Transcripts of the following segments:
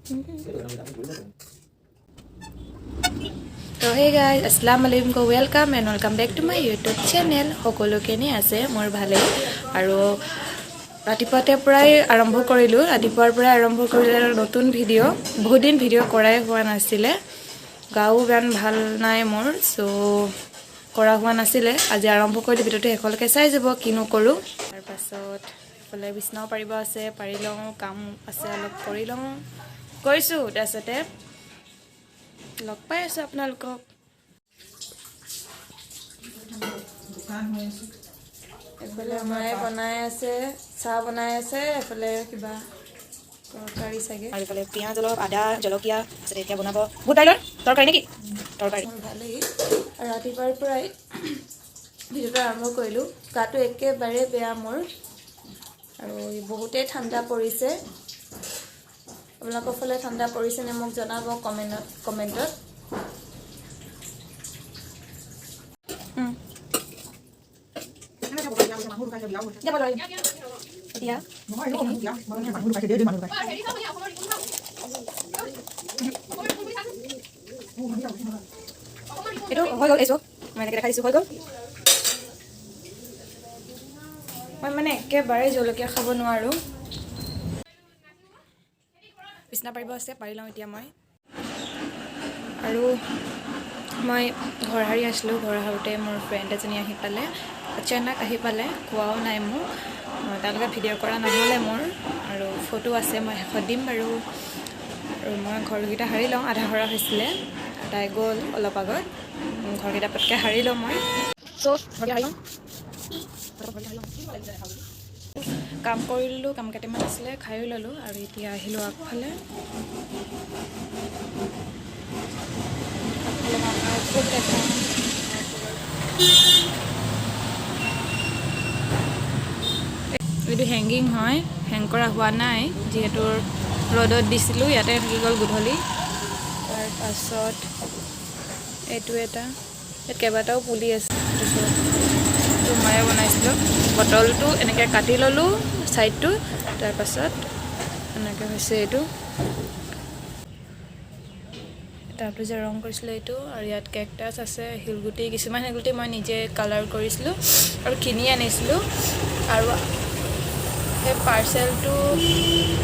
So hey guys, Assalamualaikum, welcome and welcome back to my YouTube channel. Hokolo keni ase mor bhale aru ratipate prai arambho korilu ratipar prai arambho korile notun video bahut din video korai hua nasile gau gan bhal nai mor so kora hua nasile aji arambho kori video to ekolke sai jabo kinu koru tar pasot pole bisna pariba ase parilong kam ase alok korilong koisu dasate লগ পাই আছে আপোনালোকক এফালে মায়ে বনাই আছে চাহ বনাই আছে এফালে কিবা তৰকাৰী চাগে আৰু এফালে পিঁয়াজ অলপ আদা জলকীয়া আছে এতিয়া বনাব বহুত ডাইলৰ তৰকাৰী নেকি তৰকাৰী ভালেই আৰু ৰাতিপুৱাৰ পৰাই ভিডিঅ'টো আৰম্ভ কৰিলোঁ গাটো একেবাৰে বেয়া মোৰ আৰু বহুতেই ঠাণ্ডা পৰিছে আপোনালোকৰ ফালে ঠাণ্ডা পৰিছে নে মোক জনাব কমেণ্টত এইটো হৈ গ'ল এইটো মই এনেকৈ দেখাই দিছোঁ হৈ গ'ল মই মানে একেবাৰে জলকীয়া খাব নোৱাৰোঁ বিছনা পাৰিব আছে পাৰি লওঁ এতিয়া মই আৰু মই ঘৰ হাৰি আছিলোঁ ঘৰ হাৰোঁতে মোৰ ফ্ৰেণ্ড এজনী আহি পালে অচানক আহি পালে কোৱাও নাই মোক তাৰ লগত ভিডিঅ' কৰা নহ'লে মোৰ আৰু ফটো আছে মই শেষত দিম বাৰু আৰু মই ঘৰকেইটা সাৰি লওঁ আধা সৰা হৈছিলে তাই গ'ল অলপ আগত ঘৰকেইটা পটকৈ সাৰি লওঁ মই চ' সাৰি লওঁ কাম কৰি ল'লোঁ কাম কেইটামান আছিলে খায়ো ল'লোঁ আৰু এতিয়া আহিলোঁ আগফালে এইটো হেংগিং হয় হেং কৰা হোৱা নাই যিহেতু ৰ'দত দিছিলোঁ ইয়াতে থাকি গ'ল গধূলি তাৰপাছত এইটো এটা ইয়াত কেইবাটাও পুলি আছে তাৰপিছত মায়ে বনাইছিলোঁ বটলটো এনেকৈ কাটি ল'লোঁ ছাইডটো তাৰপাছত এনেকৈ হৈছে এইটো তাৰপিছত যে ৰং কৰিছিলোঁ এইটো আৰু ইয়াত কেকটাছ আছে শিলগুটি কিছুমান শিলগুটি মই নিজে কালাৰ কৰিছিলোঁ আৰু কিনি আনিছিলোঁ আৰু সেই পাৰ্চেলটো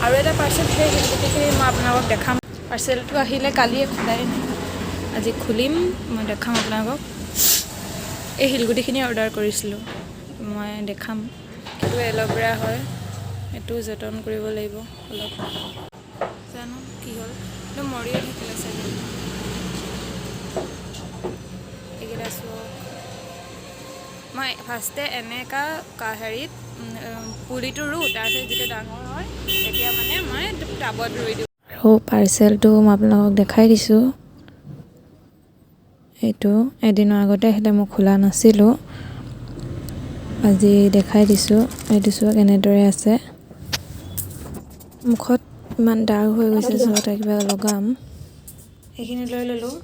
আৰু এটা পাৰ্চেল সেই শিলগুটিখিনি মই আপোনালোকক দেখাম পাৰ্চেলটো আহিলে কালিয়ে খোলাই নাই আজি খুলিম মই দেখাম আপোনালোকক এই শিলগুটিখিনি অৰ্ডাৰ কৰিছিলোঁ মই দেখাম এইটো এল'ভেৰা হয় এইটো যতন কৰিব লাগিব অলপ জানো কি হ'ল এইটো মৰিয়ে থাকিলে চাগে এইকেইটা চোৱা মই ফাৰ্ষ্টে এনেকুৱা হেৰিত পুলিটো ৰুওঁ তাৰপিছত যেতিয়া ডাঙৰ হয় তেতিয়া মানে মই টাবত ৰুই দিওঁ আৰু পাৰ্চেলটো মই আপোনালোকক দেখাই দিছোঁ এইটো এদিনৰ আগতে আহিলে মই খোলা নাছিলোঁ আজি দেখাই দিছোঁ এইটো চোৱা কেনেদৰে আছে মুখত ইমান দাগ হৈ গৈছে য'ত কিবা লগাম এইখিনি লৈ ল'লোঁ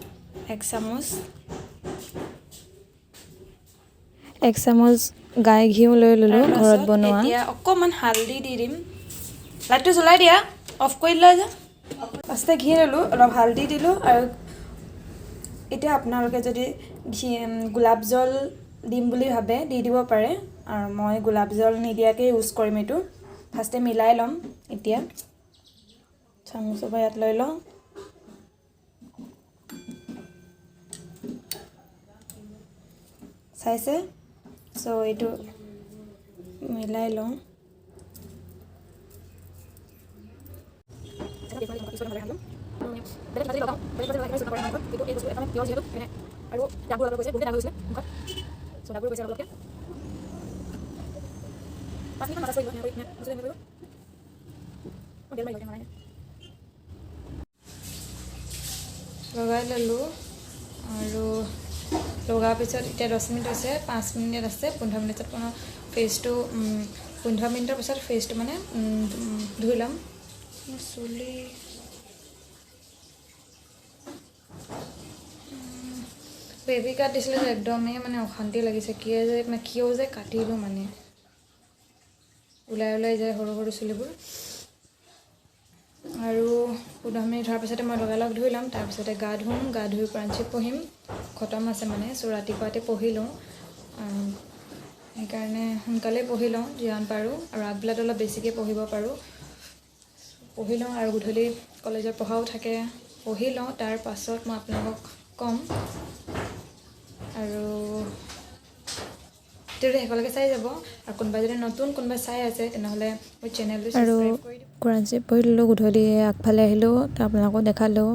এক চামুচ গাই ঘিউ লৈ ল'লোঁ ঘৰত বনোৱা এতিয়া অকণমান হালধি দি দিম লাইটটো জ্বলাই দিয়া অফ কৰি দিলা যে ফাৰ্ষ্টে ঘি ল'লোঁ অলপ হালধি দিলোঁ আৰু এতিয়া আপোনালোকে যদি গোলাপ জল দিম বুলি ভাবে দি দিব পাৰে আৰু মই গোলাপ জল নিদিয়াকৈ ইউজ কৰিম এইটো ফাৰ্ষ্টে মিলাই ল'ম এতিয়া চামুচৰ পৰা ইয়াত লৈ লওঁ চাইছে চ' এইটো মিলাই লওঁ আৰু ডাবুল অলপ গৈছে গোটেই ডাবুল গৈছিলে মুখত চ' ডাবুল গৈছে অলপকৈ 5 মিনিট মাছাজ কৰি দিব লগাই ল'লোঁ আৰু লগাৰ পিছত এতিয়া 10 মিনিট আছে 5 মিনিট আছে 15 মিনিটত ফেচটো 15 মিনিটৰ পিছত ফেচটো মানে ধুই ল'ম চুলি বেবি কাট দিছিলে যে একদমেই মানে অশান্তি লাগিছে কিয় যে কাটিলোঁ মানে ওলাই যায় সৰু সৰু চুলিবোৰ আৰু 10 মিনিট হোৱাৰ পিছতে মই লগালগ ধুই ল'ম, তাৰপিছতে গা ধুম, গা ধুই প্ৰাঞ্চিত পঢ়িম, খতম আছে মানে, চ' ৰাতিপুৱাতে পঢ়ি লওঁ, সেইকাৰণে সোনকালে পঢ়ি লওঁ যিমান পাৰোঁ, আৰু আগবেলাটো অলপ বেছিকৈ পঢ়িব পাৰোঁ, পঢ়ি লওঁ, আৰু গধূলি কলেজৰ পঢ়াও থাকে, পঢ়ি লওঁ, তাৰ পাছত মই আপোনালোকক ক'ম, আৰু ভিডিঅ'টো শেষলৈকে চাই যাব, আৰু কোনোবাই যদি নতুন কোনোবাই চাই আছে তেনেহ'লে মোৰ চেনেলটো ছাবস্ক্ৰাইব কৰি দিব। কোৰাণ চৰীফ পঢ়ি ল'লোঁ, গধূলি আগফালে আহিলোঁ, আপোনালোকক দেখালোঁ,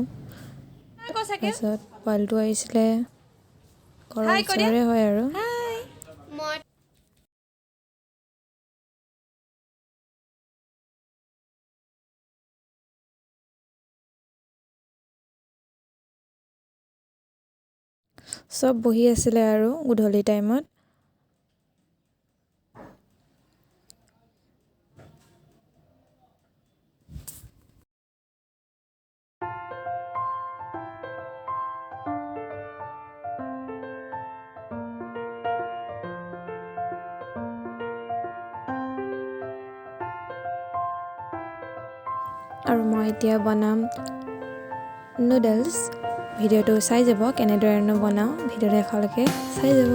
তাৰপিছত পোৱালিটো আহিছিলে, ঘৰৰ ওচৰৰে হয় আৰু চব বহি আছিলে আৰু গধূলি টাইমত। আৰু মই এতিয়া বনাম নুডলছ, ভিডিঅ'টো চাই যাব কেনেদৰেনো বনাওঁ, ভিডিঅ'টো শেষলৈকে চাই যাব।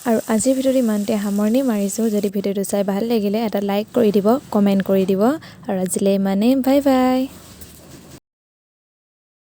আৰু আজিৰ ভিডিঅ'টো ইমানতে সামৰণি মাৰিছোঁ। যদি ভিডিঅ'টো চাই ভাল লাগিলে এটা লাইক কৰি দিব, কমেণ্ট কৰি দিব, আৰু আজিলৈ ইমানেই, বাই বাই।